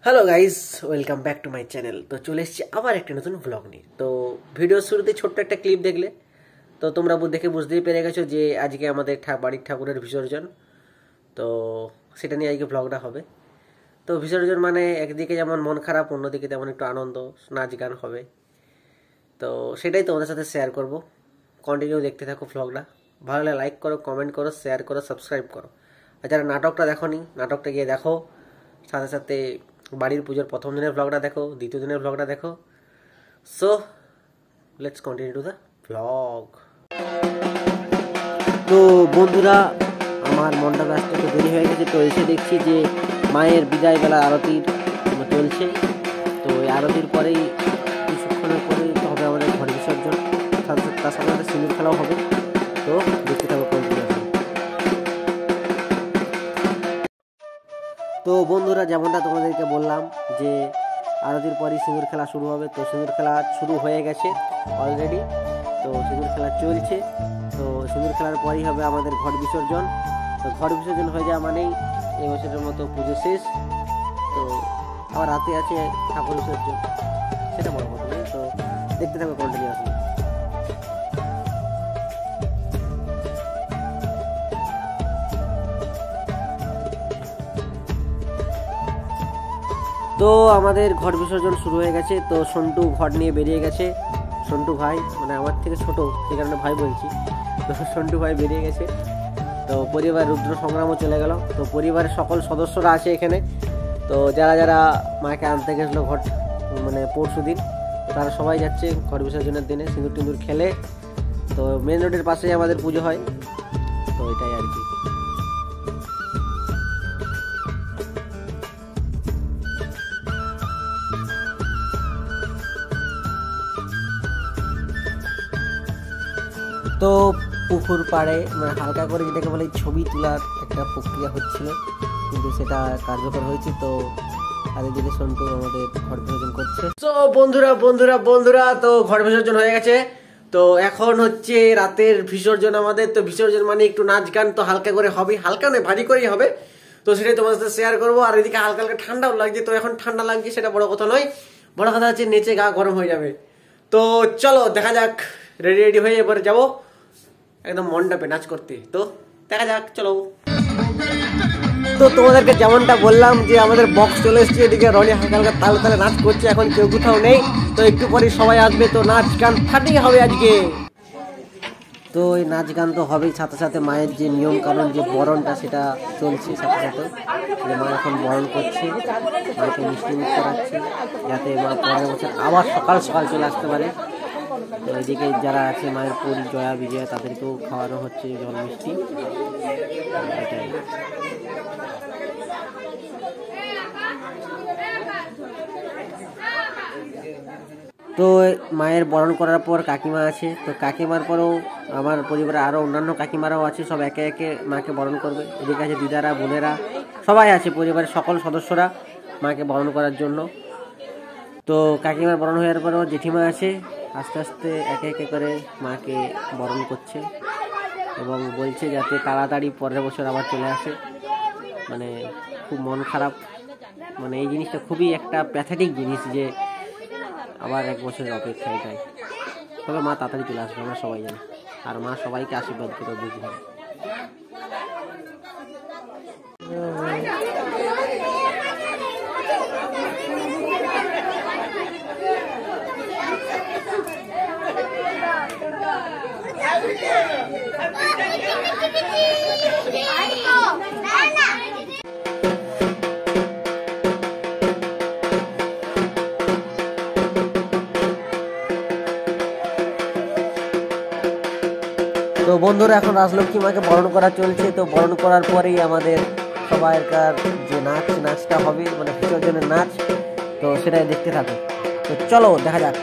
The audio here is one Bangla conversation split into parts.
Hello guys, welcome back to my channel. তো চলে এসেছি আবার একটা নতুন ব্লগ নিয়ে। তো ভিডিওর শুরুতে ছোট্ট একটা ক্লিপ দেখলে, তো তোমরা দেখে বুঝতেই পেরে গেছো যে আজকে আমাদের বাড়ির ঠাকুরের বিসর্জন। তো সেটা নিয়ে আজকে ব্লগটা হবে। তো বিসর্জন মানে একদিকে যেমন মন খারাপ, অন্যদিকে তেমন একটু আনন্দ, নাচ গান হবে। তো সেটাই তোমাদের সাথে শেয়ার করব। কন্টিনিউ দেখতে থাকো ব্লগটা। ভালো লাগলে লাইক করো, কমেন্ট করো, শেয়ার করো, সাবস্ক্রাইব করো। আর যারা নাটকটা দেখোনি, নাটকটা গিয়ে দেখো। সাথে সাথে বাড়ির পুজোর প্রথম দিনের ব্লগটা দেখো, দ্বিতীয় দিনের ব্লগটা দেখো। So let's continue to the blog. তো বন্ধুরা, আমার মনটা আসতে একটু দেরি হয়ে গেছে। তো এসে দেখছি যে মায়ের বিদায় বেলা আরতির চলছে। তো এই আরতির পরেই কিছুক্ষণের পরেই হবে আমাদের ঘর বিসর্জন। তার সাথে সাথে সিঁদুর খেলাও হবে। তো দেখতে থাকো কন্টিনিউ। তো বন্ধুরা, যেমনটা তোমাদেরকে বললাম যে আরতির পরই সিঁদুর খেলা শুরু হবে। তো সিঁদুর খেলা শুরু হয়ে গেছে অলরেডি। তো সিঁদুর খেলা চলছে। তো সিঁদুর খেলার পরই হবে আমাদের ঘট বিসর্জন। তো ঘট বিসর্জন হয়ে যাওয়া মানেই এই বছরের মতো পুজো শেষ। তো আবার রাতে আছে ঠাকুর বিসর্জন, সেটা বড় কথা নয়। তো দেখতে থাকো কন্টিনিউয়াসলি। তো আমাদের ঘট বিসর্জন শুরু হয়ে গেছে। তো সন্টু ঘট নিয়ে বেরিয়ে গেছে। সন্টু ভাই মানে আমার থেকে ছোট, সেই কারণে ভাই বলছি। তো সন্টু ভাই বেরিয়ে গেছে। তো পরিবার রুদ্র সংগ্রামও চলে গেল। তো পরিবারের সকল সদস্যরা আছে এখানে। তো যারা যারা মাকে আনতে গেছিলো ঘট মানে পরশু দিন, তারা সবাই যাচ্ছে ঘট বিসর্জনের দিনে সিঁদুর টিঁদুর খেলে। তো মেন রোডের পাশেই আমাদের পুজো হয়। তো এটাই আর কি। তো পুকুর পাড়ে মানে হালকা করে যেটাকে বলে ছবি তোলার একটা প্রক্রিয়া হচ্ছিল, কিন্তু সেটা কার্যকর হয়েছে। তো তাদের দিকে সন্টু আমাদের ঘট বিসর্জন করছে। তো বন্ধুরা তো ঘট বিসর্জন হয়ে গেছে। তো এখন হচ্ছে রাতের বিসর্জন আমাদের। তো বিসর্জন মানে একটু নাচ গান তো হালকা করে হবে, হালকা নয় ভারী করেই হবে। তো সেটাই তোমাদের সাথে শেয়ার করবো। আর এদিকে হালকা হালকা ঠান্ডাও লাগছে। তো এখন ঠান্ডা লাগছে সেটা বড় কথা নয়, বড় কথা হচ্ছে নেচে গা গরম হয়ে যাবে। তো চলো দেখা যাক, রেডি হয়ে এবারে যাবো একদম মণ্ডপে নাচ করতে। তো দেখা যাক, চলো। তো তোমাদেরকে যেমনটা বললাম যে আমাদের বক্স চলে এসছে এদিকে, রনি হালকা হালকা তালে তালে নাচ করছে। এখন কেউ কোথাও নেই, তো একটু পরে সবাই আসবে। তো নাচ গান ফাটিয়ে হবে আজকে। তো এই নাচ গান তো হবেই, সাথে সাথে মায়ের যে নিয়ম কানুন যে বরণটা সেটা চলছে। সাথে সাথে যে মা এখন বরণ করছে, মাকে মিষ্টি মুখ করাচ্ছে যাতে মা পরের বছর আবার সকাল সকাল চলে আসতে পারে। তো এদিকে যারা আছে মায়ের পরি, জয়া, বিজয়া, তাদেরকেও খাওয়ানো হচ্ছে জল মিষ্টি। এটাই। তো মায়ের বরণ করার পর কাকিমা আছে। তো কাকিমার পরেও আমার পরিবারে আরও অন্যান্য কাকিমারাও আছে, সব একে একে মাকে বরণ করবে। এদিকে আছে দিদারা, বোনেরা, সবাই আছে পরিবারের সকল সদস্যরা মাকে বরণ করার জন্য। তো কাকিমার বরণ হওয়ার পরেও জেঠিমা আছে, আস্তে আস্তে একে একে করে মাকে বরণ করছে এবং বলছে যাতে তাড়াতাড়ি পরের বছর আবার চলে আসে। মানে খুব মন খারাপ, মানে এই জিনিসটা খুবই একটা প্যাথেটিক জিনিস যে আবার এক বছরের অপেক্ষা। এটাই। তবে মা তাড়াতাড়ি চলে আসবে, আমরা সবাই জানি। আর মা সবাইকে আশীর্বাদ করে বুঝবে। তো বন্ধুরা, এখন রাজলক্ষ্মী মাকে বরণ করা চলছে। তো বরণ করার পরেই আমাদের সবাইকার যে নাচটা হবে মানে বিসর্জনের নাচ, তো সেটাই দেখতে থাকো। তো চলো দেখা যাক।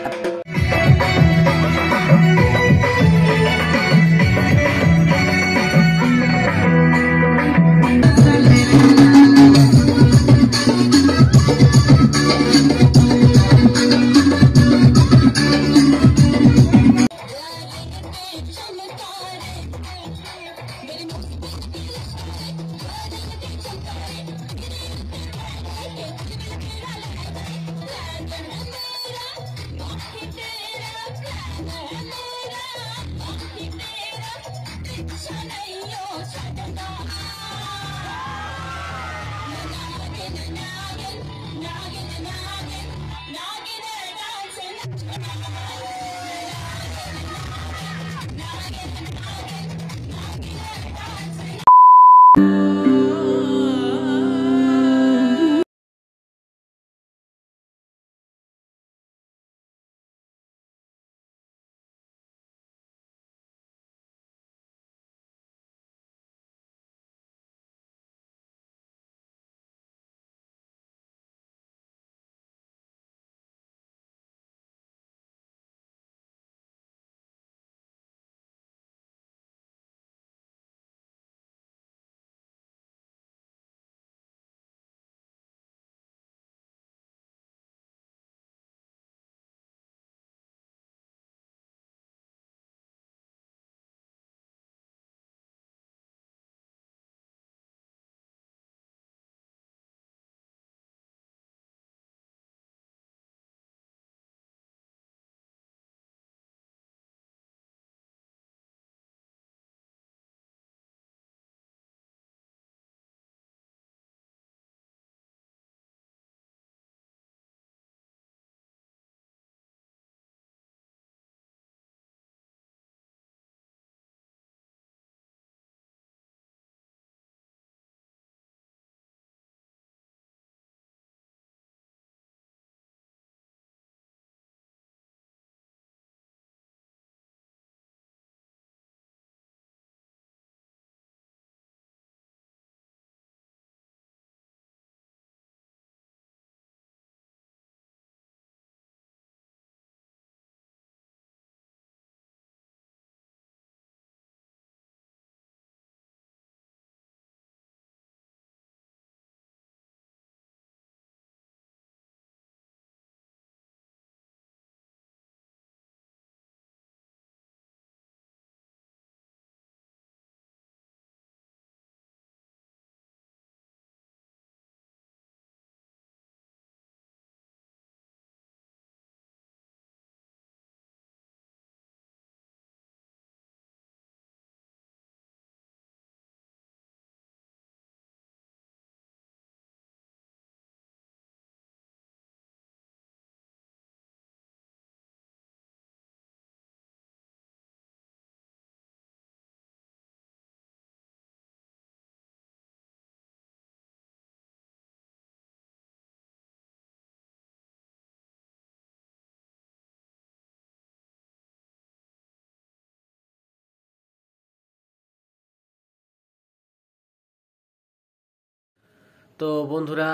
তো বন্ধুরা,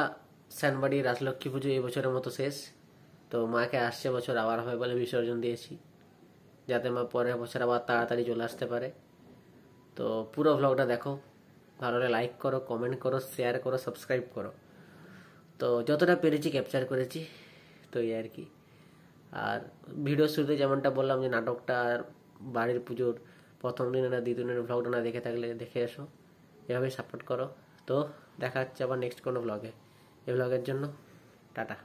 স্যানবাড়ি রাজলক্ষ্মী পুজো এই বছরের মতো শেষ। তো মাকে আসছে বছর আবার হবে বলে বিসর্জন দিয়েছি, যাতে মা পরের বছর আবার তাড়াতাড়ি চলে আসতে পারে। তো পুরো ভ্লগটা দেখো, ভালো হলে লাইক করো, কমেন্ট করো, শেয়ার করো, সাবস্ক্রাইব করো। তো যতটা পেরেছি ক্যাপচার করেছি, তো এই আর কি। আর ভিডিও শুরুতে যেমনটা বললাম যে নাটকটা আর বাড়ির পুজোর প্রথম দিনে না দ্বিতীয় দিনের ভ্লগটা না দেখে থাকলে দেখে এসো, এভাবেই সাপোর্ট করো। তো দেখা হচ্ছে আবার নেক্সট কোনো ভ্লগে। এই ভ্লগের জন্য টাটা।